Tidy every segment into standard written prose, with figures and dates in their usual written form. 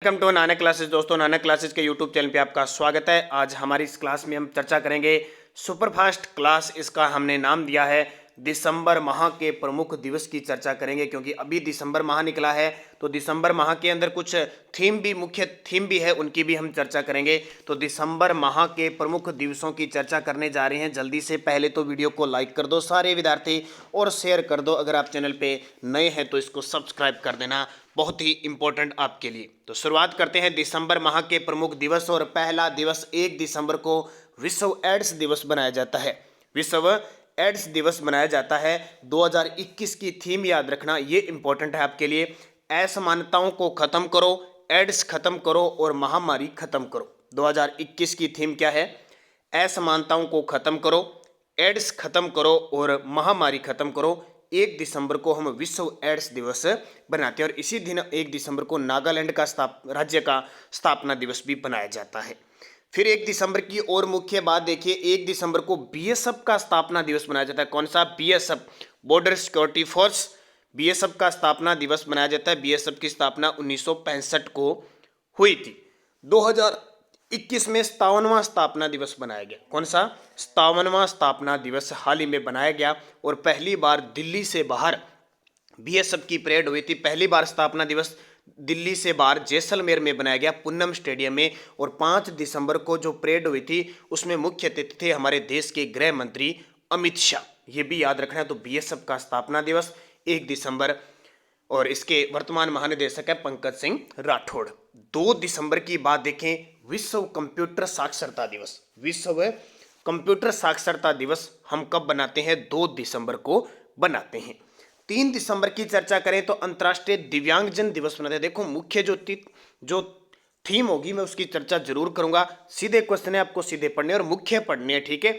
Welcome to Nanak classes. दोस्तों, Nanak classes के YouTube channel पे आपका स्वागत है। आज हमारी इस क्लास में हम चर्चा करेंगे सुपरफास्ट क्लास। इसका हमने नाम दिया है दिसंबर माह के प्रमुख दिवस की चर्चा करेंगे, क्योंकि अभी दिसंबर माह निकला है। तो दिसंबर माह के अंदर कुछ मुख्य थीम भी है, उनकी भी हम चर्चा करेंगे। तो दिसंबर माह के प्रमुख दिवसों की चर्चा करने जा रहे हैं। जल्दी से पहले तो वीडियो को लाइक कर दो सारे विद्यार्थी, और शेयर कर दो। अगर आप चैनल पे नए हैं तो इसको सब्सक्राइब कर देना, बहुत ही इंपॉर्टेंट आपके लिए। तो शुरुआत करते हैं दिसंबर माह के प्रमुख दिवस। और पहला दिवस 1 दिसंबर को विश्व एड्स दिवस बनाया जाता है। विश्व एड्स दिवस बनाया जाता है। 2021 की थीम याद रखना, ये इंपॉर्टेंट है आपके लिए। असमानताओं को खत्म करो, एड्स खत्म करो और महामारी खत्म करो। 2021 की थीम क्या है? असमानताओं को खत्म करो, एड्स खत्म करो और महामारी खत्म करो। 1 दिसंबर को हम विश्व एड्स दिवस बनाते हैं। और इसी दिन 1 दिसंबर को नागालैंड का राज्य का स्थापना दिवस भी बनाया जाता है। फिर 1 दिसंबर की और मुख्य बात देखिए, 1 दिसंबर को बीएसएफ का स्थापना दिवस मनाया जाता है। कौन सा? BSF, border security force. BSF का स्थापना दिवस मनाया जाता है। बीएसएफ की स्थापना 1965 को हुई थी। 2021 में 57वां स्थापना दिवस बनाया गया। कौन सा? 57वां स्थापना दिवस हाल ही में बनाया गया। और पहली बार दिल्ली से बाहर बीएसएफ की परेड हुई थी। पहली बार स्थापना दिवस दिल्ली से बाहर जैसलमेर में बनाया गया, पूनम स्टेडियम में। और 5 दिसंबर को जो परेड हुई थी उसमें मुख्य अतिथि थे हमारे देश के गृह मंत्री अमित शाह। ये भी याद रखना है। तो बीएसएफ का स्थापना दिवस 1 दिसंबर, और इसके वर्तमान महानिदेशक है पंकज सिंह राठौड़। 2 दिसंबर की बात देखें, विश्व कंप्यूटर साक्षरता दिवस। विश्व कंप्यूटर साक्षरता दिवस हम कब बनाते हैं? 2 दिसंबर को बनाते हैं। 3 दिसंबर की चर्चा करें तो अंतर्राष्ट्रीय दिव्यांगजन दिवस मनाते हैं। देखो, मुख्य जो थीम होगी मैं उसकी चर्चा जरूर करूंगा। सीधे क्वेश्चन है, आपको सीधे पढ़ने और मुख्य पढ़ने हैं, ठीक है।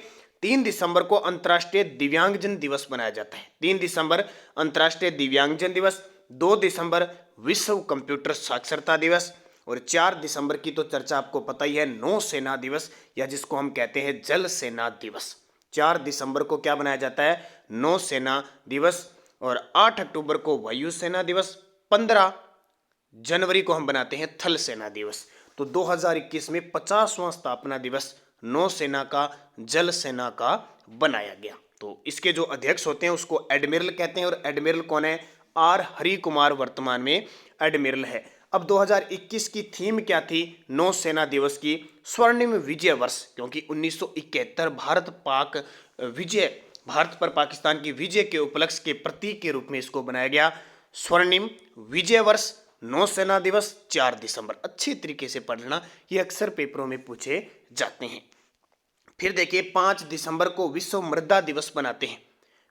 3 दिसंबर को अंतर्राष्ट्रीय दिव्यांगजन दिवस मनाया जाता है। 3 दिसंबर अंतर्राष्ट्रीय दिव्यांगजन दिवस, 2 दिसंबर विश्व कंप्यूटर साक्षरता दिवस, और 4 दिसंबर की तो चर्चा आपको पता ही है, नौसेना दिवस, या जिसको हम कहते हैं जल सेना दिवस। 4 दिसंबर को क्या बनाया जाता है? नौसेना दिवस। और 8 अक्टूबर को वायुसेना दिवस, 15 जनवरी को हम बनाते हैं थल सेना दिवस। तो 2021 में 50वां स्थापना दिवस नौसेना का, जल सेना का बनाया गया। तो इसके जो अध्यक्ष होते हैं उसको एडमिरल कहते हैं। और एडमिरल कौन है? आर हरि कुमार वर्तमान में एडमिरल है। अब 2021 की थीम क्या थी नौसेना दिवस की? स्वर्णिम विजय वर्ष, क्योंकि 1971 भारत पर पाकिस्तान की विजय के उपलक्ष्य के प्रतीक के रूप में इसको बनाया गया। स्वर्णिम विजय वर्ष, नौसेना दिवस, 4 दिसंबर। अच्छी तरीके से पढ़ लेना, ये अक्सर पेपरों में पूछे जाते हैं। फिर देखिए, 5 दिसंबर को विश्व मृदा दिवस बनाते हैं।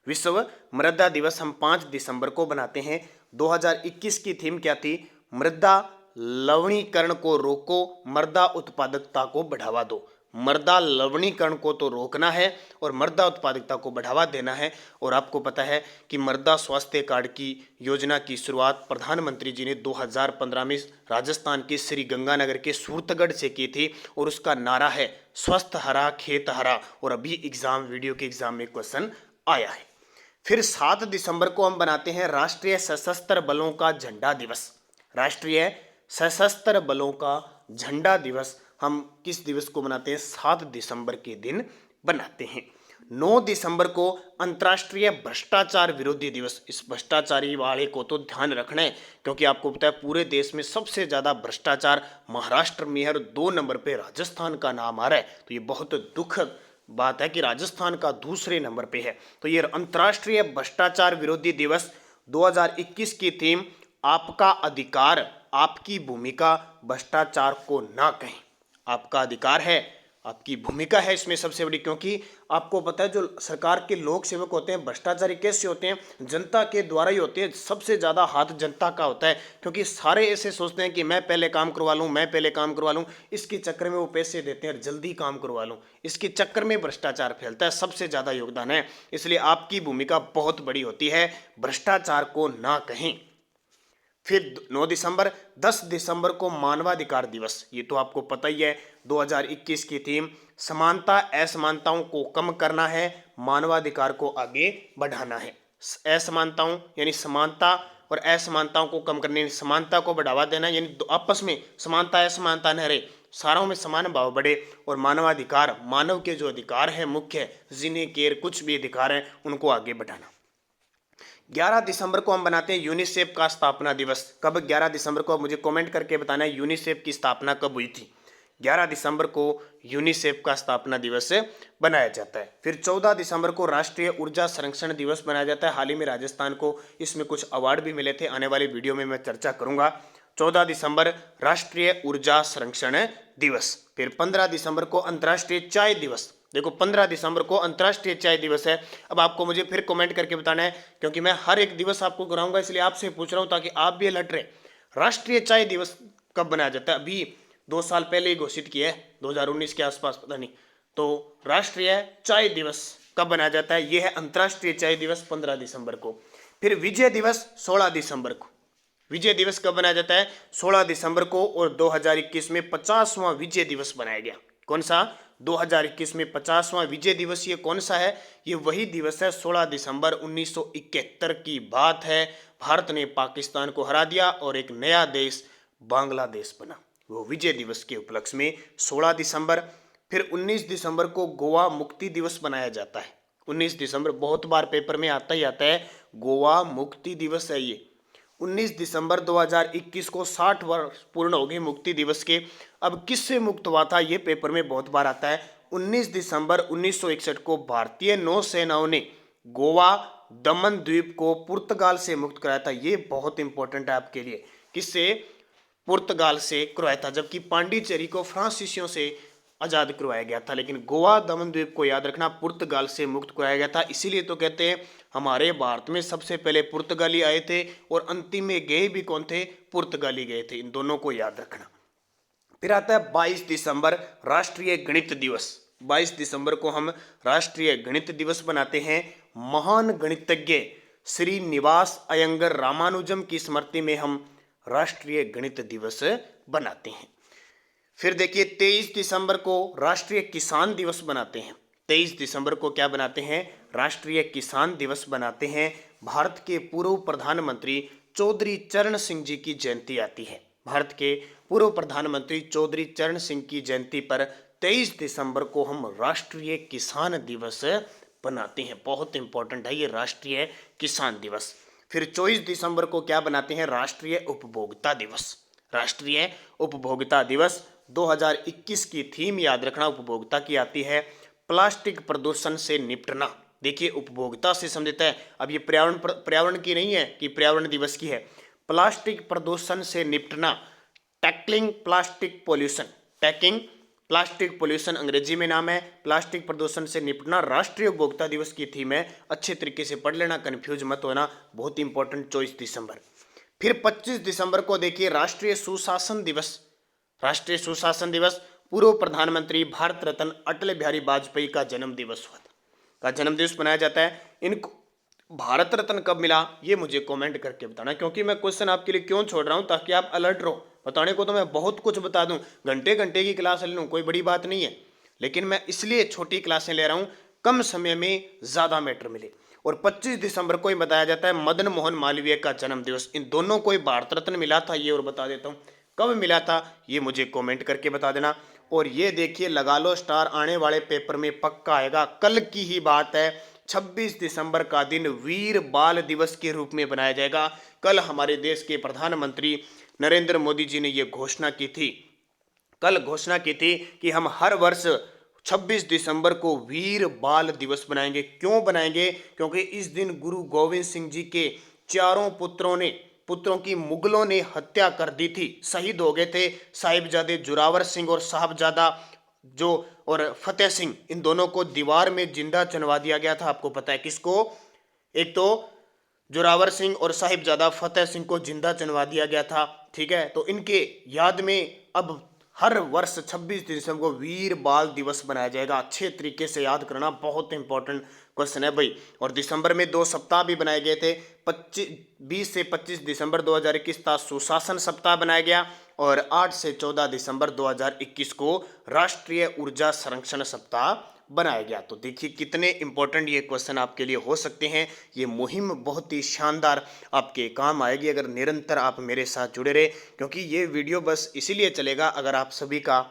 विश्व मृदा दिवस हम 5 दिसंबर को बनाते हैं। 2021 की थीम क्या थी? मृदा लवणीकरण को रोको, मृदा उत्पादकता को बढ़ावा दो। मृदा लवणीकरण को तो रोकना है और मृदा उत्पादकता को बढ़ावा देना है। और आपको पता है कि मृदा स्वास्थ्य कार्ड की योजना की शुरुआत प्रधानमंत्री जी ने 2015 में राजस्थान के श्री गंगानगर के सूरतगढ़ से की थी। और उसका नारा है स्वस्थ हरा खेत हरा। और अभी वीडियो के एग्जाम में क्वेश्चन आया है। फिर 7 दिसंबर को हम बनाते हैं राष्ट्रीय सशस्त्र बलों का झंडा दिवस। राष्ट्रीय सशस्त्र बलों का झंडा दिवस हम किस दिवस को मनाते हैं? 7 दिसंबर के दिन बनाते हैं। 9 दिसंबर को अंतर्राष्ट्रीय भ्रष्टाचार विरोधी दिवस। इस भ्रष्टाचारी वाले को तो ध्यान रखना है, क्योंकि आपको पता है पूरे देश में सबसे ज्यादा भ्रष्टाचार महाराष्ट्र में है और 2 नंबर पे राजस्थान का नाम आ रहा है। तो ये बहुत दुखद बात है कि राजस्थान का दूसरे नंबर पे है। तो ये अंतर्राष्ट्रीय भ्रष्टाचार विरोधी दिवस। 2021 की थीम आपका अधिकार, आपकी भूमिका, भ्रष्टाचार को ना कहें। आपका अधिकार है, आपकी भूमिका है इसमें सबसे बड़ी, क्योंकि आपको पता है जो सरकार के लोक सेवक होते हैं भ्रष्टाचारी कैसे होते हैं? जनता के द्वारा ही होते हैं। सबसे ज़्यादा हाथ जनता का होता है, क्योंकि सारे ऐसे सोचते हैं कि मैं पहले काम करवा लूँ, मैं पहले काम करवा लूँ। इसके चक्कर में वो पैसे देते हैं और जल्दी काम करवा लूँ। इसके चक्कर में भ्रष्टाचार फैलता है, सबसे ज़्यादा योगदान है। इसलिए आपकी भूमिका बहुत बड़ी होती है, भ्रष्टाचार को ना कहें। फिर 9 दिसंबर, 10 दिसंबर को मानवाधिकार दिवस। ये तो आपको पता ही है। 2021 की थीम समानता असमानताओं को कम करना है, मानवाधिकार को आगे बढ़ाना है। असमानताओं यानी समानता और असमानताओं को कम करने, समानता को बढ़ावा देना, यानी आपस में समानता असमानता न रहे, सारों में समान भाव बढ़े, और मानवाधिकार, मानव के जो अधिकार है मुख्य, जिन्हें केयर कुछ भी अधिकार है, उनको आगे बढ़ाना। 11 दिसंबर को हम बनाते हैं यूनिसेफ का स्थापना दिवस। कब 11 दिसंबर को, मुझे कमेंट करके बताना है यूनिसेफ की स्थापना कब हुई थी। 11 दिसंबर को यूनिसेफ का स्थापना दिवस बनाया जाता है। फिर 14 दिसंबर को राष्ट्रीय ऊर्जा संरक्षण दिवस बनाया जाता है। हाल ही में राजस्थान को इसमें कुछ अवार्ड भी मिले थे, आने वाली वीडियो में मैं चर्चा करूंगा। 14 दिसंबर राष्ट्रीय ऊर्जा संरक्षण दिवस। फिर 15 दिसंबर को अंतर्राष्ट्रीय चाय दिवस। देखो 15 दिसंबर को अंतर्राष्ट्रीय चाय दिवस है। अब आपको मुझे फिर कमेंट करके बताना है, क्योंकि मैं हर एक दिवस आपको कराऊंगा, इसलिए आपसे पूछ रहा हूं ताकि आप भी अलर्ट रहे। राष्ट्रीय चाय दिवस कब बनाया जाता है? अभी 2 साल पहले ही घोषित किया है, 2019 के आसपास, पता नहीं। तो राष्ट्रीय चाय दिवस कब बनाया जाता है? यह है अंतर्राष्ट्रीय चाय दिवस 15 दिसंबर को। फिर विजय दिवस 16 दिसंबर को। विजय दिवस कब बनाया जाता है? 16 दिसंबर को। और 2021 में 50वां विजय दिवस बनाया गया। कौन सा? 2021 में 50वां विजय दिवस। ये कौन सा है? ये वही दिवस है, 16 दिसंबर 1971 की बात है। भारत ने पाकिस्तान को हरा दिया और एक नया देश बांग्लादेश बना, वो विजय दिवस के उपलक्ष्य में 16 दिसंबर। फिर 19 दिसंबर को गोवा मुक्ति दिवस बनाया जाता है। 19 दिसंबर बहुत बार पेपर में आता ही आता है, गोवा मुक्ति दिवस है ये। 19 दिसंबर 2021 को 60 वर्ष पूर्ण हो गए मुक्ति दिवस के। अब किससे मुक्त हुआ था, ये पेपर में बहुत बार आता है। 19 दिसंबर 1961 को भारतीय नौसेनाओं ने गोवा दमन द्वीप को पुर्तगाल से मुक्त कराया था। ये बहुत इंपॉर्टेंट है आपके लिए। किससे? पुर्तगाल से करवाया था, जबकि पांडिचेरी को फ्रांसीसियों से आजाद करवाया गया था। लेकिन गोवा दमन द्वीप को याद रखना, पुर्तगाल से मुक्त कराया गया था। इसीलिए तो कहते हैं हमारे भारत में सबसे पहले पुर्तगाली आए थे और अंतिम में गए भी कौन थे? पुर्तगाली गए थे। इन दोनों को याद रखना। फिर आता है 22 दिसंबर राष्ट्रीय गणित दिवस। 22 दिसंबर को हम राष्ट्रीय गणित दिवस बनाते हैं। महान गणितज्ञ श्रीनिवास अयंगर रामानुजम की स्मृति में हम राष्ट्रीय गणित दिवस बनाते हैं। फिर देखिए 23 दिसंबर को राष्ट्रीय किसान दिवस बनाते हैं। 23 दिसंबर को क्या बनाते हैं? राष्ट्रीय किसान दिवस बनाते हैं। भारत के पूर्व प्रधानमंत्री चौधरी चरण सिंह जी की जयंती आती है। भारत के पूर्व प्रधानमंत्री चौधरी चरण सिंह की जयंती पर 23 दिसंबर को हम राष्ट्रीय किसान दिवस बनाते हैं। बहुत इंपॉर्टेंट है ये राष्ट्रीय किसान दिवस। फिर 24 दिसंबर को क्या बनाते हैं? राष्ट्रीय उपभोक्ता दिवस। राष्ट्रीय उपभोक्ता दिवस 2021 की थीम याद रखना उपभोक्ता की आती है, प्लास्टिक प्रदूषण से निपटना। देखिए उपभोक्ता से समझता है, अब ये पर्यावरण की नहीं है कि पर्यावरण दिवस की है। प्लास्टिक प्रदूषण से निपटना, tackling plastic pollution. Tackling plastic pollution अंग्रेजी में नाम है। प्लास्टिक प्रदूषण से निपटना राष्ट्रीय उपभोक्ता दिवस की थीम है। अच्छे तरीके से पढ़ लेना, कंफ्यूज मत होना, बहुत इंपॉर्टेंट। 24 दिसंबर। फिर 25 दिसंबर को देखिए राष्ट्रीय सुशासन दिवस। राष्ट्रीय सुशासन दिवस पूर्व प्रधानमंत्री भारत रत्न अटल बिहारी वाजपेयी का जन्म दिवस हुआ था, का जन्म दिवस मनाया जाता है। इनको भारत रत्न कब मिला ये मुझे कमेंट करके बताना, क्योंकि मैं क्वेश्चन आपके लिए क्यों छोड़ रहा हूं, ताकि आप अलर्ट रहो। बताने को तो मैं बहुत कुछ बता दूं, घंटे घंटे की क्लास ले लूं, कोई बड़ी बात नहीं है, लेकिन मैं इसलिए छोटी क्लासें ले रहा हूं, कम समय में ज्यादा मैटर मिले। और 25 दिसंबर को ही बताया जाता है मदन मोहन मालवीय का जन्म दिवस। इन दोनों को ही भारत रत्न मिला था, ये और बता देता हूँ कब मिला था, ये मुझे कमेंट करके बता देना। और ये देखिए लगा लो स्टार, आने वाले पेपर में पक्का आएगा। कल की ही बात है, 26 दिसंबर का दिन वीर बाल दिवस के रूप में बनाया जाएगा। कल हमारे देश के प्रधानमंत्री नरेंद्र मोदी जी ने ये घोषणा की थी, कल घोषणा की थी कि हम हर वर्ष 26 दिसंबर को वीर बाल दिवस बनाएंगे। क्यों बनाएंगे? क्योंकि इस दिन गुरु गोविंद सिंह जी के चारों पुत्रों की मुगलों ने हत्या कर दी थी, शहीद हो गए थे। साहिबजादे जोरावर सिंह और साहबजादा और फतेह सिंह, इन दोनों को दीवार में जिंदा चुनवा दिया गया था। आपको पता है किसको? एक तो जोरावर सिंह और साहिबजादा फतेह सिंह को जिंदा चुनवा दिया गया था, ठीक है। तो इनके याद में अब हर वर्ष 26 दिसंबर को वीर बाल दिवस बनाया जाएगा। अच्छे तरीके से याद करना, बहुत इंपॉर्टेंट क्वेश्चन है भाई। और दिसंबर में 2 सप्ताह भी बनाए गए थे। 20 से 25 दिसंबर 2021 था सुशासन सप्ताह बनाया गया, और 8 से 14 दिसंबर 2021 को राष्ट्रीय ऊर्जा संरक्षण सप्ताह बनाया गया। तो देखिए कितने इंपॉर्टेंट ये क्वेश्चन आपके लिए हो सकते हैं। ये मुहिम बहुत ही शानदार आपके काम आएगी अगर निरंतर आप मेरे साथ जुड़े रहे, क्योंकि ये वीडियो बस इसीलिए चलेगा अगर आप सभी का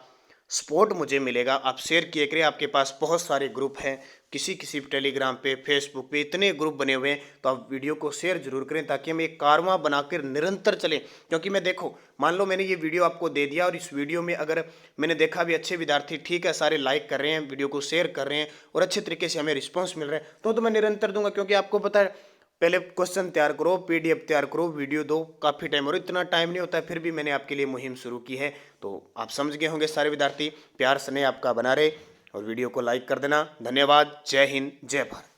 सपोर्ट मुझे मिलेगा। आप शेयर किए करें, आपके पास बहुत सारे ग्रुप हैं, किसी किसी टेलीग्राम पे, फेसबुक पे इतने ग्रुप बने हुए हैं, तो आप वीडियो को शेयर जरूर करें ताकि हम एक कारवां बनाकर निरंतर चलें। क्योंकि मैं देखो, मान लो मैंने ये वीडियो आपको दे दिया और इस वीडियो में अगर मैंने देखा भी अच्छे विद्यार्थी ठीक है सारे लाइक कर रहे हैं, वीडियो को शेयर कर रहे हैं और अच्छे तरीके से हमें रिस्पॉन्स मिल रहा है, तो मैं निरंतर दूंगा। क्योंकि आपको पता है पहले क्वेश्चन तैयार करो, पीडीएफ तैयार करो, वीडियो दो, काफ़ी टाइम और इतना टाइम नहीं होता है, फिर भी मैंने आपके लिए मुहिम शुरू की है। तो आप समझ गए होंगे सारे विद्यार्थी। प्यार स्नेह आपका बना रहे और वीडियो को लाइक कर देना। धन्यवाद। जय हिंद, जय भारत।